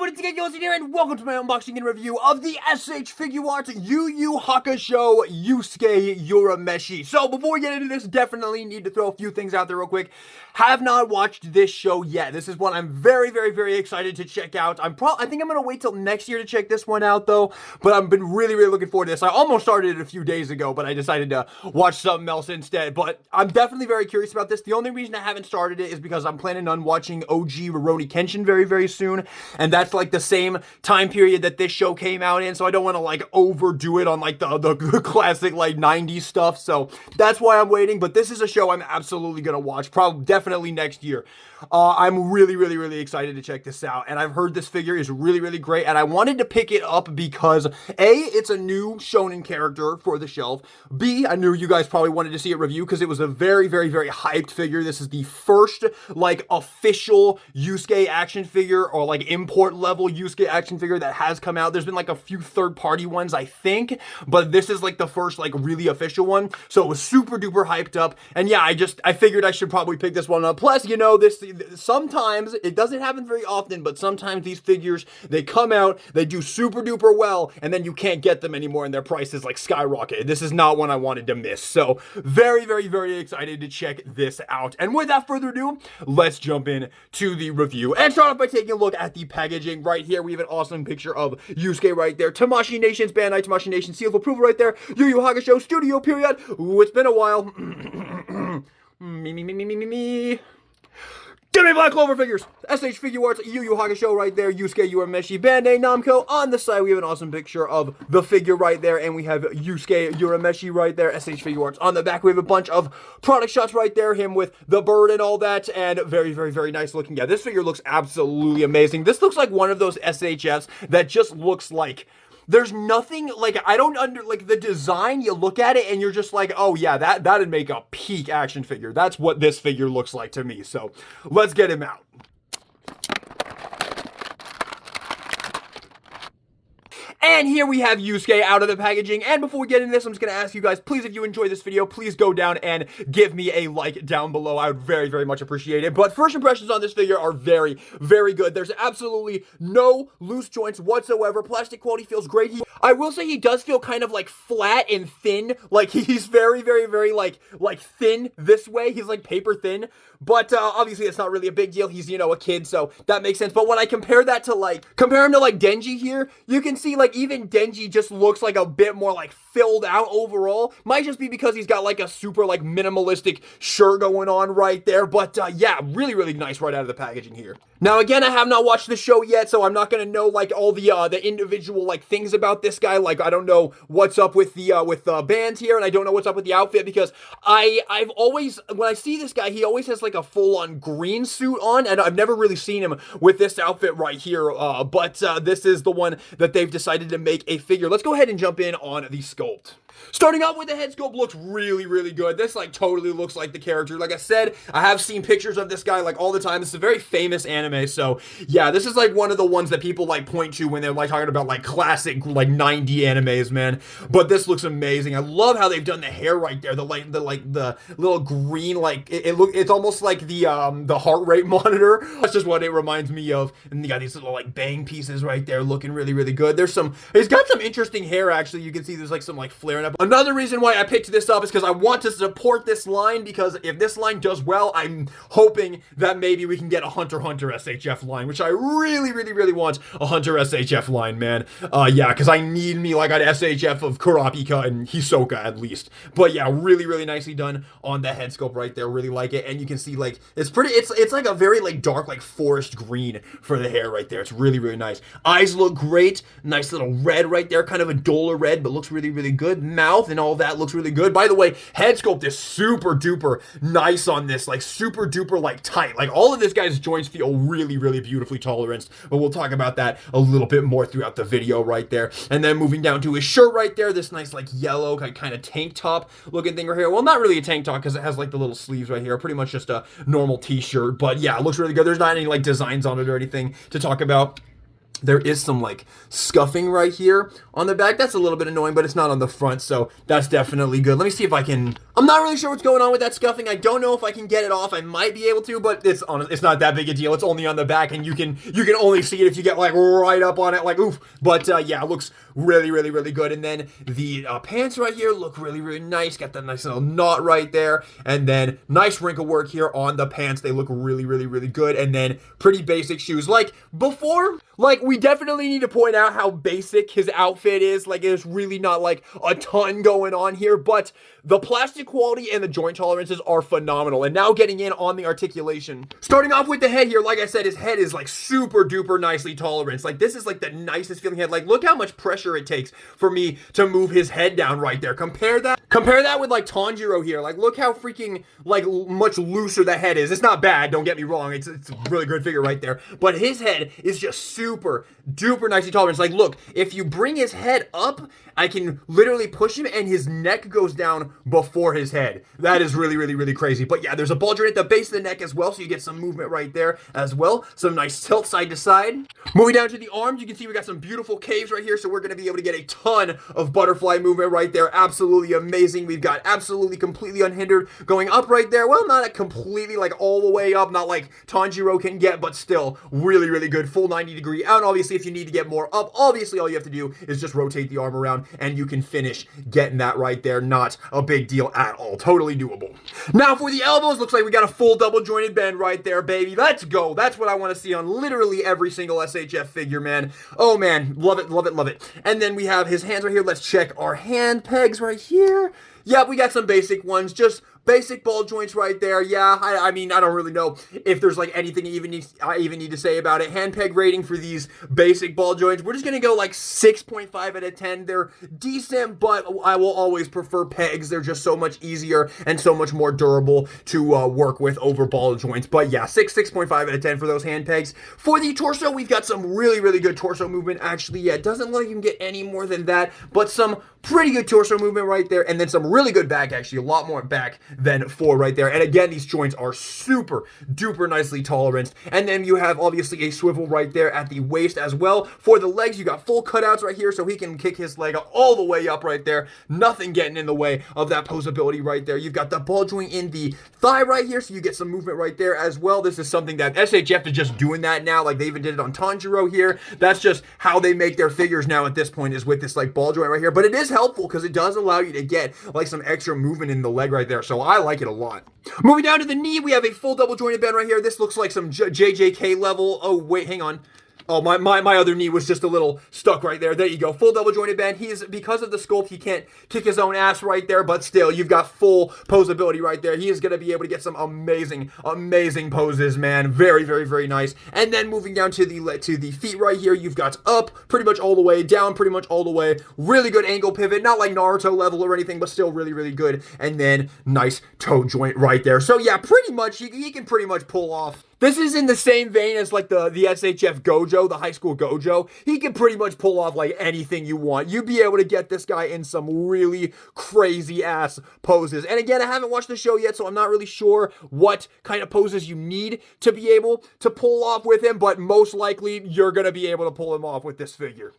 everybody, it's Yusuke here, and welcome to my unboxing and review of the SH Figuarts Yuyu Hakusho Yusuke Urameshi. So, before we get into this, definitely need to throw a few things out there real quick. Have not watched this show yet. This is one I'm very excited to check out. I think I'm gonna wait till next year to check this one out, though, but I've been really looking forward to this. I almost started it a few days ago, but I decided to watch something else instead, but I'm definitely very curious about this. The only reason I haven't started it is because I'm planning on watching OG Rurouni Kenshin very soon, and that's like the same time period that this show came out in, so I don't want to like overdo it on like the classic like 90s stuff, so that's why I'm waiting. But this is a show I'm absolutely gonna watch, probably definitely next year. I'm really excited to check this out, and I've heard this figure is really great, and I wanted to pick it up because A, it's a new shonen character for the shelf. B, I knew you guys probably wanted to see it review because it was a very hyped figure. This is the first like official Yusuke action figure, or like import level Yusuke action figure that has come out. There's been like a few third-party ones, I think, but this is like the first like really official one, so it was super duper hyped up. And yeah, I figured I should probably pick this one up. Plus, you know, sometimes it doesn't happen very often, but sometimes these figures, they come out, they do super duper well, and then you can't get them anymore and their prices like skyrocket. This is not one I wanted to miss, so very excited to check this out. And without further ado, let's jump in to the review and start off by taking a look at the packaging. Right here we have an awesome picture of Yusuke right there, Tamashii Nation's Bandai Tamashii Nation seal of approval right there, Yu Yu Hakusho studio period. Ooh, it's been a while. me. Give me Black Clover figures! SH Figuarts, Yu Yu Hakusho right there, Yusuke Urameshi, Bandai Namco. On the side, we have an awesome picture of the figure right there, and we have Yusuke Urameshi right there, SH Figuarts. On the back, we have a bunch of product shots right there, him with the bird and all that, and very nice looking. Yeah, this figure looks absolutely amazing. This looks like one of those SHFs that just looks like there's nothing, like, I don't like the design, you look at it and you're just like, oh yeah, that'd make a peak action figure. That's what this figure looks like to me. So let's get him out. And here we have Yusuke out of the packaging. And before we get into this, I'm just going to ask you guys, please, if you enjoy this video, please go down and give me a like down below. I would very much appreciate it. But first impressions on this figure are very good. There's absolutely no loose joints whatsoever. Plastic quality feels great. I will say he does feel kind of like flat and thin. Like he's very like thin this way. He's like paper thin. But obviously it's not really a big deal. He's, you know, a kid, so that makes sense. But when I compare him to like Denji here, you can see like even Denji just looks like a bit more like filled out overall. Might just be because he's got like a super like minimalistic shirt going on right there. But yeah, really nice right out of the packaging here. Now again, I have not watched the show yet, so I'm not gonna know like all the individual like things about this guy. Like I don't know what's up with the bands here, and I don't know what's up with the outfit, because I've always, when I see this guy, he always has like a full-on green suit on, and I've never really seen him with this outfit right here. But this is the one that they've decided to make a figure. Let's go ahead and jump in on the sculpt. Starting out with the head sculpt, looks really good. This like totally looks like the character. Like I said, I have seen pictures of this guy like all the time. This is a very famous anime, so yeah, this is like one of the ones that people like point to when they're like talking about like classic like 90 animes, man. But this looks amazing. I love how they've done the hair right there. The little green, like it's almost like the heart rate monitor. That's just what it reminds me of. And you got these little like bang pieces right there, looking really good. He's got some interesting hair actually. You can see there's like some like flaring up. Another reason why I picked this up is because I want to support this line, because if this line does well, I'm hoping that maybe we can get a Hunter x Hunter SHF line, which I really want a Hunter SHF line, man. Yeah, because I need me like an SHF of Kurapika and Hisoka at least. But yeah, really nicely done on the head sculpt right there. Really like it. And you can see like it's like a very like dark like forest green for the hair right there. It's really nice. Eyes look great. Nice little red right there, kind of a duller red, but looks really good. Mouth and all that looks really good. By the way, head sculpt is super duper nice on this, like super duper like tight. Like all of this guy's joints feel really beautifully toleranced, but we'll talk about that a little bit more throughout the video right there. And then moving down to his shirt right there, this nice like yellow kind of tank top looking thing right here. Well, not really a tank top because it has like the little sleeves right here, pretty much just a normal t-shirt, but yeah, it looks really good. There's not any like designs on it or anything to talk about. There is some like scuffing right here on the back. That's a little bit annoying, but it's not on the front, so that's definitely good. Let me see if I can. I'm not really sure what's going on with that scuffing. I don't know if I can get it off. I might be able to, but it's not that big a deal. It's only on the back, and you can only see it if you get like right up on it, like oof. But yeah, it looks really, really, really good. And then the pants right here look really, really nice. Got that nice little knot right there, and then nice wrinkle work here on the pants. They look really, really, really good. And then pretty basic shoes. Like before, like we definitely need to point out how basic his outfit is. Like there's really not like a ton going on here, but the plastic quality and the joint tolerances are phenomenal. And now getting in on the articulation. Starting off with the head here, like I said, his head is like super duper nicely tolerant. Like this is like the nicest feeling head. Like look how much pressure it takes for me to move his head down right there. Compare that with like Tanjiro here. Like look how freaking like much looser the head is. It's not bad, don't get me wrong. It's a really good figure right there. But his head is just super duper nicely tolerant. Like look, if you bring his head up, I can literally push him and his neck goes down before his head. That is really, really, really crazy. But yeah, there's a ball joint at the base of the neck as well, so you get some movement right there as well. Some nice tilt side to side. Moving down to the arms, you can see we got some beautiful caves right here, so we're going to be able to get a ton of butterfly movement right there. Absolutely amazing. We've got absolutely completely unhindered going up right there. Well, not completely like all the way up, not like Tanjiro can get, but still really, really good. Full 90-degree out. Obviously, if you need to get more up, obviously all you have to do is just rotate the arm around and you can finish getting that right there. Not a big deal at all. Totally doable. Now for the elbows, looks like we got a full double jointed bend right there, baby. Let's go. That's what I want to see on literally every single SHF figure, man. Oh man, love it, love it, love it. And then we have his hands right here. Let's check our hand pegs right here. Yeah, we got some basic ones, just basic ball joints right there. Yeah, I mean, I don't really know if there's like anything I even need to say about it. Hand peg rating for these basic ball joints, we're just gonna go like 6.5 out of 10. They're decent, but I will always prefer pegs. They're just so much easier and so much more durable to work with over ball joints. But yeah, 6.5 out of 10 for those hand pegs. For the torso, we've got some really, really good torso movement. Actually, yeah, it doesn't look like you can get any more than that, but some pretty good torso movement right there, and then some really good back, actually, a lot more back than four right there. And again, these joints are super duper nicely tolerant. And then you have obviously a swivel right there at the waist as well. For the legs, you got full cutouts right here, so he can kick his leg all the way up right there. Nothing getting in the way of that posability right there. You've got the ball joint in the thigh right here, so you get some movement right there as well. This is something that SHF is just doing that now. Like they even did it on Tanjiro here. That's just how they make their figures now at this point, is with this like ball joint right here. But it is helpful because it does allow you to get like some extra movement in the leg right there. So I like it a lot. Moving down to the knee, we have a full double jointed bend right here. This looks like some JJK level. Oh wait, hang on. Oh, my other knee was just a little stuck right there. There you go. Full double jointed bend. Because of the sculpt, he can't kick his own ass right there, but still, you've got full posability right there. He is going to be able to get some amazing, amazing poses, man. Very, very, very nice. And then moving down to the feet right here, you've got up pretty much all the way, down pretty much all the way. Really good angle pivot. Not like Naruto level or anything, but still really, really good. And then nice toe joint right there. So yeah, pretty much, he can pretty much pull off. This is in the same vein as like the SHF Gojo, the high school Gojo. He can pretty much pull off like anything you want. You'd be able to get this guy in some really crazy ass poses. And again, I haven't watched the show yet, so I'm not really sure what kind of poses you need to be able to pull off with him, but most likely you're going to be able to pull him off with this figure.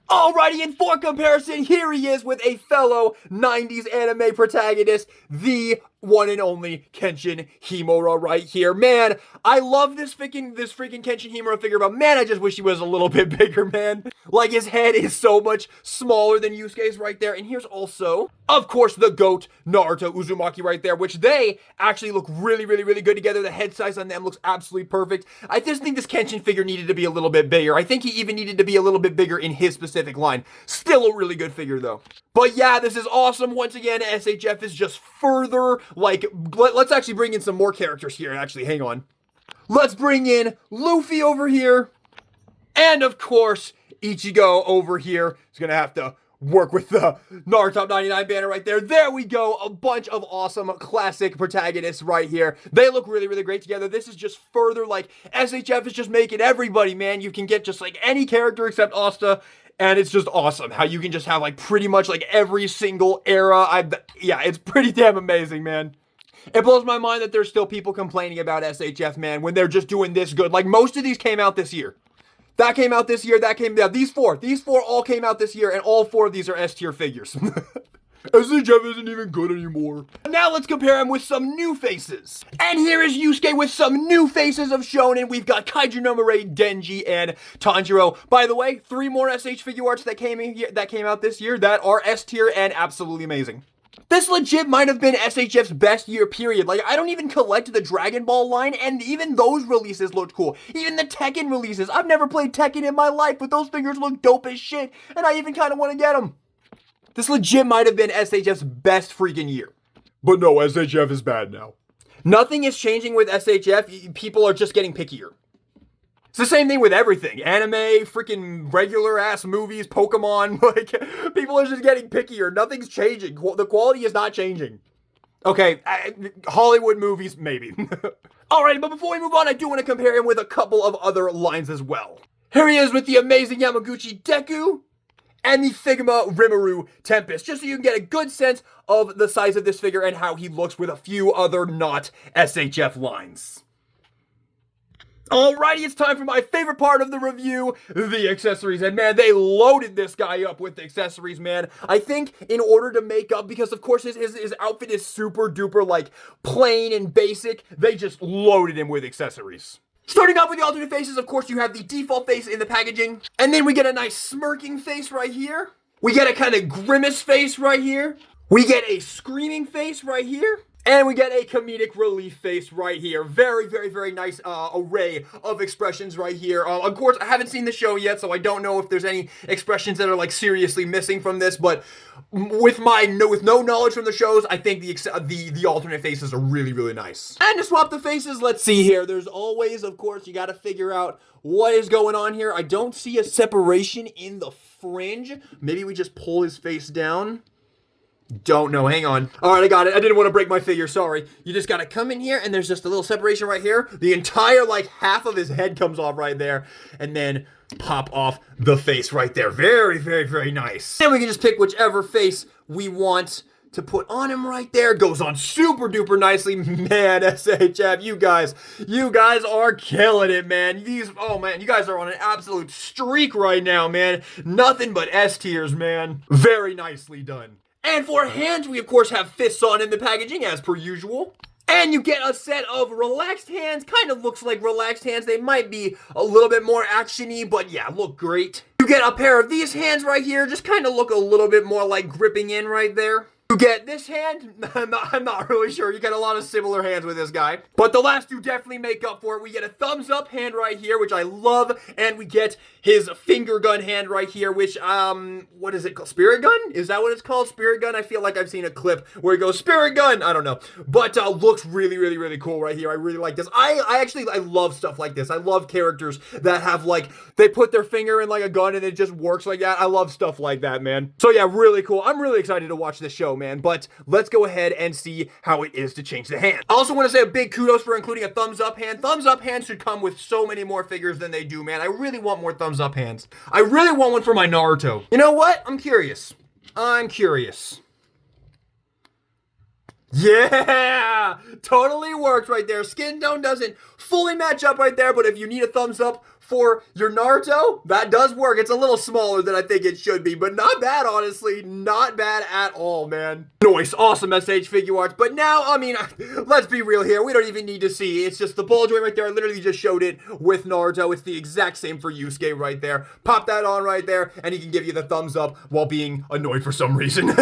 Alrighty, and for comparison, here he is with a fellow 90s anime protagonist, the one and only Kenshin Himura right here. Man, I love this freaking Kenshin Himura figure, but man, I just wish he was a little bit bigger, man. Like, his head is so much smaller than Yusuke's right there. And here's also, of course, the GOAT Naruto Uzumaki right there, which they actually look really, really, really good together. The head size on them looks absolutely perfect. I just think this Kenshin figure needed to be a little bit bigger. I think he even needed to be a little bit bigger in his specific line. Still a really good figure, though. But yeah, this is awesome. Once again, SHF is just further, like, let's actually bring in some more characters here. Actually, hang on. Let's bring in Luffy over here. And of course, Ichigo over here is going to have to work with the Naruto 99 banner right there. There we go. A bunch of awesome classic protagonists right here. They look really, really great together. This is just further, like, SHF is just making everybody, man. You can get just like any character except Asta. And it's just awesome how you can just have like pretty much like every single era. Yeah, it's pretty damn amazing, man. It blows my mind that there's still people complaining about SHF, man, when they're just doing this good. Like, most of these came out this year. That came out this year, these four all came out this year, and all 4 of these are S tier figures. SHF isn't even good anymore. Now let's compare him with some new faces. And here is Yusuke with some new faces of Shonen. We've got Kaiju number 8, Denji, and Tanjiro. By the way, 3 more SH Figuarts that came out this year that are S tier and absolutely amazing. This legit might have been SHF's best year, period. Like, I don't even collect the Dragon Ball line, and even those releases looked cool. Even the Tekken releases. I've never played Tekken in my life, but those figures look dope as shit, and I even kind of want to get them. This legit might have been SHF's best freaking year. But no, SHF is bad now. Nothing is changing with SHF. People are just getting pickier. It's the same thing with everything. Anime, freaking regular ass movies, Pokemon. Like, people are just getting pickier. Nothing's changing. The quality is not changing. Okay, Hollywood movies, maybe. Alright, but before we move on, I do want to compare him with a couple of other lines as well. Here he is with the amazing Yamaguchi Deku and the Figma Rimuru Tempest, just so you can get a good sense of the size of this figure and how he looks with a few other not SHF lines. Alrighty, it's time for my favorite part of the review, the accessories. And man, they loaded this guy up with the accessories, man. I think in order to make up, because of course his outfit is super duper like plain and basic, they just loaded him with accessories. Starting off with the alternate faces, of course, you have the default face in the packaging. And then we get a nice smirking face right here. We get a kind of grimace face right here. We get a screaming face right here. And we get a comedic relief face right here. Very, very, very nice array of expressions right here. Of course, I haven't seen the show yet, so I don't know if there's any expressions that are like seriously missing from this. But with no knowledge from the shows, I think the alternate faces are really, really nice. And to swap the faces, let's see here. There's always, of course, you got to figure out what is going on here. I don't see a separation in the fringe. Maybe we just pull his face down. Don't know, hang on. All right, I got it. I didn't want to break my figure, sorry. You just got to come in here and there's just a little separation right here. The entire like half of his head comes off right there and then pop off the face right there. Very, very, very nice. And we can just pick whichever face we want to put on him right there. Goes on super duper nicely. Man, SHF, you guys are killing it, man. Oh man, you guys are on an absolute streak right now, man. Nothing but S tiers, man. Very nicely done. And for hands, we of course have fists on in the packaging as per usual. And you get a set of relaxed hands. Kind of looks like relaxed hands. They might be a little bit more action-y, but yeah, look great. You get a pair of these hands right here. Just kind of look a little bit more like gripping in right there. You get this hand, I'm not really sure. You get a lot of similar hands with this guy. But the last two definitely make up for it. We get a thumbs up hand right here, which I love. And we get his finger gun hand right here, which, what is it called? Spirit gun? Is that what it's called? Spirit gun? I feel like I've seen a clip where he goes, spirit gun! I don't know. But looks really, really, really cool right here. I really like this. I love stuff like this. I love characters that have like, they put their finger in like a gun and it just works like that. I love stuff like that, man. So yeah, really cool. I'm really excited to watch this show, man, but let's go ahead and see how it is to change the hand. I also want to say a big kudos for including a thumbs up hand. Thumbs up hands should come with so many more figures than they do, man. I really want more thumbs up hands. I really want one for my Naruto. You know what? I'm curious. Yeah, totally worked right there. Skin tone doesn't fully match up right there, but if you need a thumbs up for your Naruto, that does work. It's a little smaller than I think it should be, but not bad, honestly. Not bad at all, man. Nice, awesome SH Figuarts. But now, I mean, let's be real here. We don't even need to see. It's just the ball joint right there. I literally just showed it with Naruto. It's the exact same for Yusuke right there. Pop that on right there, and he can give you the thumbs up while being annoyed for some reason.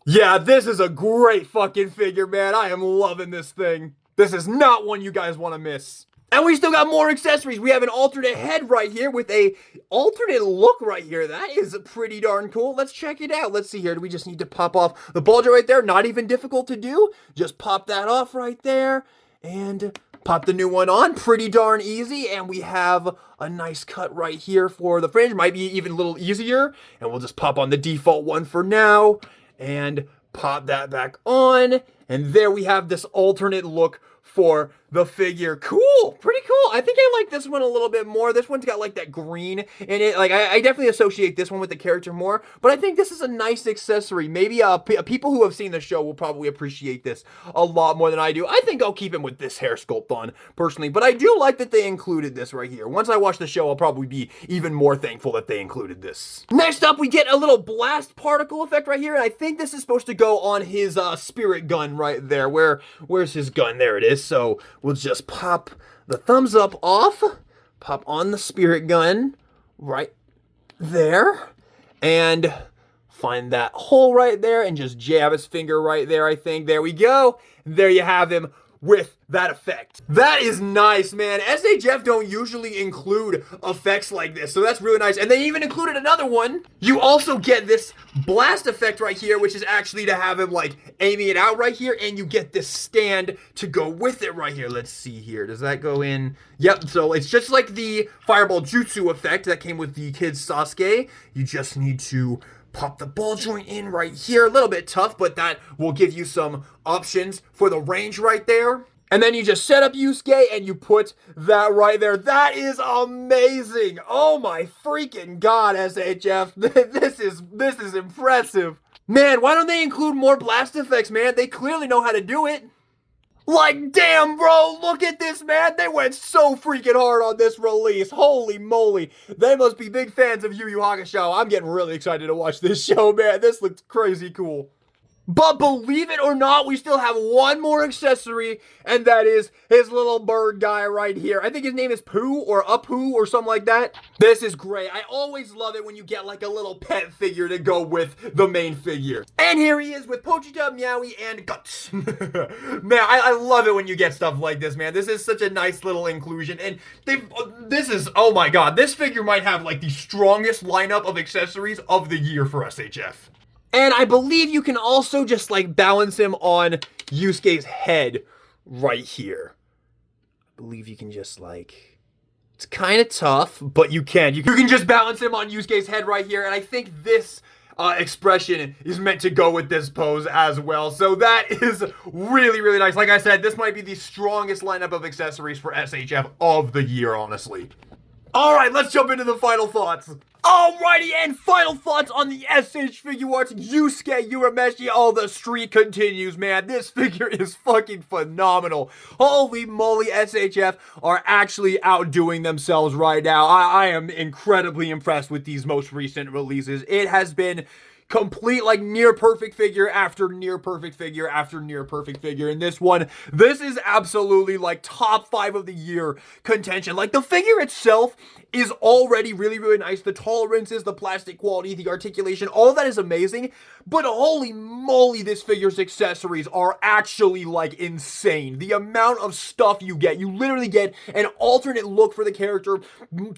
Yeah, this is a great fucking figure, man. I am loving this thing. This is not one you guys want to miss. And we still got more accessories. We have an alternate head right here with a alternate look right here. That is pretty darn cool. Let's check it out. Let's see here. Do we just need to pop off the ball joint right there? Not even difficult to do. Just pop that off right there and pop the new one on. Pretty darn easy. And we have a nice cut right here for the fringe. Might be even a little easier. And we'll just pop on the default one for now and pop that back on. And there we have this alternate look for the figure. Cool, pretty cool. I think I like this one a little bit more. This one's got like that green in it. Like I definitely associate this one with the character more, but I think this is a nice accessory. Maybe people who have seen the show will probably appreciate this a lot more than I do. I think I'll keep him with this hair sculpt on personally, but I do like that they included this right here. Once I watch the show, I'll probably be even more thankful that they included this. Next up, we get a little blast particle effect right here, and I think this is supposed to go on his spirit gun right there. Where's his gun? There it is. So we'll just pop the thumbs up off, pop on the spirit gun right there, and find that hole right there and just jab his finger right there, I think. There we go. There you have him with that effect. That is nice, man. SHF don't usually include effects like this, so that's really nice. And they even included another one. You also get this blast effect right here, which is actually to have him like aiming it out right here, and you get this stand to go with it right here. Let's see here. Does that go in? Yep, so it's just like the fireball jutsu effect that came with the kid's Sasuke. You just need to pop the ball joint in right here. A little bit tough, but that will give you some options for the range right there. And then you just set up Yusuke and you put that right there. That is amazing. Oh my freaking god, SHF. This is impressive. Man, why don't they include more blast effects, man? They clearly know how to do it. Like, damn, bro, look at this, man. They went so freaking hard on this release. Holy moly. They must be big fans of Yu Yu Hakusho. I'm getting really excited to watch this show, man. This looks crazy cool. But believe it or not, we still have one more accessory, and that is his little bird guy right here. I think his name is Pooh or Apu or something like that. This is great. I always love it when you get like a little pet figure to go with the main figure. And here he is with Pochita, Meowie, and Guts. Man, I love it when you get stuff like this, man. This is such a nice little inclusion, and oh my god, this figure might have like the strongest lineup of accessories of the year for SHF. And I believe you can also just like balance him on Yusuke's head right here. I believe you can just like, it's kind of tough, but you can. You can just balance him on Yusuke's head right here. And I think this expression is meant to go with this pose as well. So that is really, really nice. Like I said, this might be the strongest lineup of accessories for SHF of the year, honestly. All right, let's jump into the final thoughts. Alrighty, and final thoughts on the SH Figuarts Yusuke Urameshi. Oh, the streak continues, man. This figure is fucking phenomenal. Holy moly, SHF are actually outdoing themselves right now. I am incredibly impressed with these most recent releases. It has been complete, like, near perfect figure after near perfect figure after near perfect figure. And this is absolutely like top 5 of the year contention. Like, the figure itself is already really, really nice. The tolerances, the plastic quality, the articulation, all that is amazing. But holy moly, this figure's accessories are actually like insane. The amount of stuff you literally get an alternate look for the character,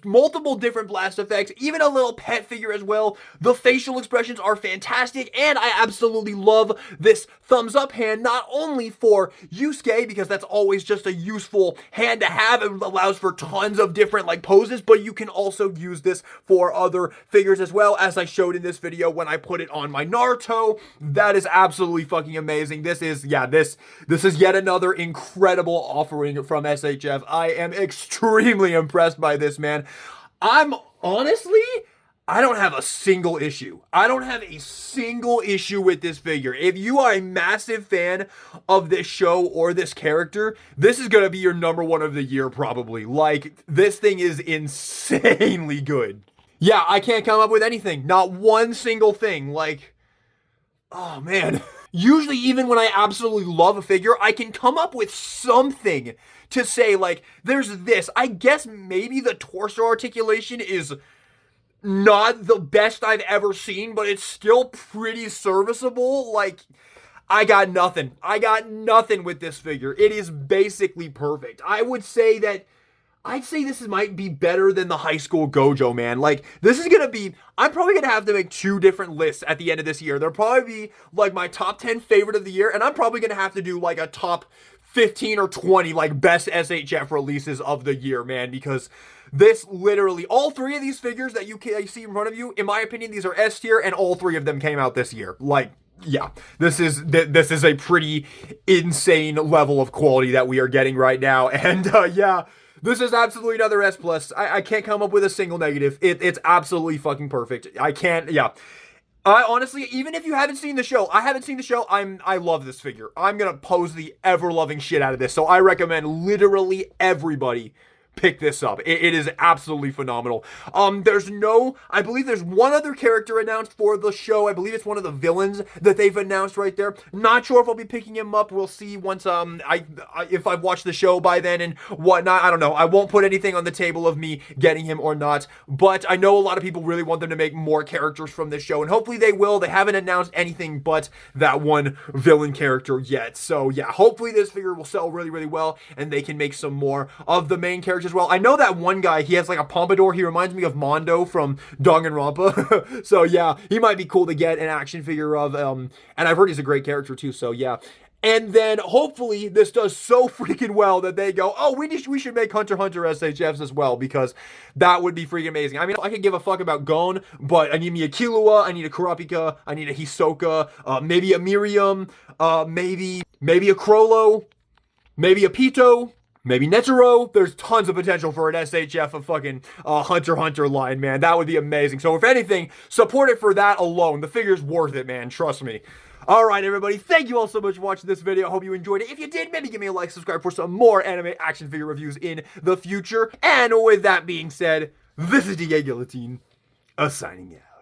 multiple different blast effects, even a little pet figure as well. The facial expressions are fantastic, and I absolutely love this thumbs up hand, not only for Yusuke, because that's always just a useful hand to have. It allows for tons of different like poses, but you can also use this for other figures as well, as I showed in this video when I put it on my Naruto. That is absolutely fucking amazing. This is yet another incredible offering from SHF. I am extremely impressed by this, man. I don't have a single issue. I don't have a single issue with this figure. If you are a massive fan of this show or this character, this is going to be your #1 of the year probably. Like, this thing is insanely good. Yeah, I can't come up with anything. Not one single thing. Like, oh man. Usually, even when I absolutely love a figure, I can come up with something to say, like, there's this. I guess maybe the torso articulation is not the best I've ever seen, but it's still pretty serviceable. Like, I got nothing. With this figure. It is basically perfect. I'd say this might be better than the high school Gojo, man. Like, I'm probably gonna have to make 2 different lists at the end of this year. They'll probably be like my top 10 favorite of the year, and I'm probably gonna have to do like a top 15 or 20 like best SHF releases of the year, man, because this literally, all 3 of these figures that you see in front of you, in my opinion, these are S tier, and all 3 of them came out this year. Like, yeah, this is a pretty insane level of quality that we are getting right now, and yeah, this is absolutely another S plus. I can't come up with a single negative. It's absolutely fucking perfect. I can't. Yeah. I honestly, even if you haven't seen the show, I haven't seen the show. I love this figure. I'm gonna pose the ever loving shit out of this. So I recommend literally everybody pick this up. It is absolutely phenomenal. I believe there's one other character announced for the show. I believe it's one of the villains that they've announced right there. Not sure if I'll be picking him up. We'll see once if I've watched the show by then and whatnot. I don't know. I won't put anything on the table of me getting him or not, but I know a lot of people really want them to make more characters from this show, and hopefully they will. They haven't announced anything but that one villain character yet. So yeah, hopefully this figure will sell really, really well, and they can make some more of the main characters as well. I know that one guy, he has like a pompadour. He reminds me of Mondo from Danganronpa. So yeah, he might be cool to get an action figure of. And I've heard he's a great character too. So yeah. And then hopefully this does so freaking well that they go, oh, we should make Hunter x Hunter SHFs as well, because that would be freaking amazing. I mean, I could give a fuck about Gon, but I need me a Killua, I need a Kurapika, I need a Hisoka, maybe a Miriam, maybe a Crollo, maybe a Pito, maybe Netero. There's tons of potential for an SHF of fucking Hunter x Hunter line, man. That would be amazing. So if anything, support it for that alone. The figure's worth it, man. Trust me. Alright, everybody, thank you all so much for watching this video. I hope you enjoyed it. If you did, maybe give me a like, subscribe for some more anime action figure reviews in the future. And with that being said, this is DJ Guillotine, signing out.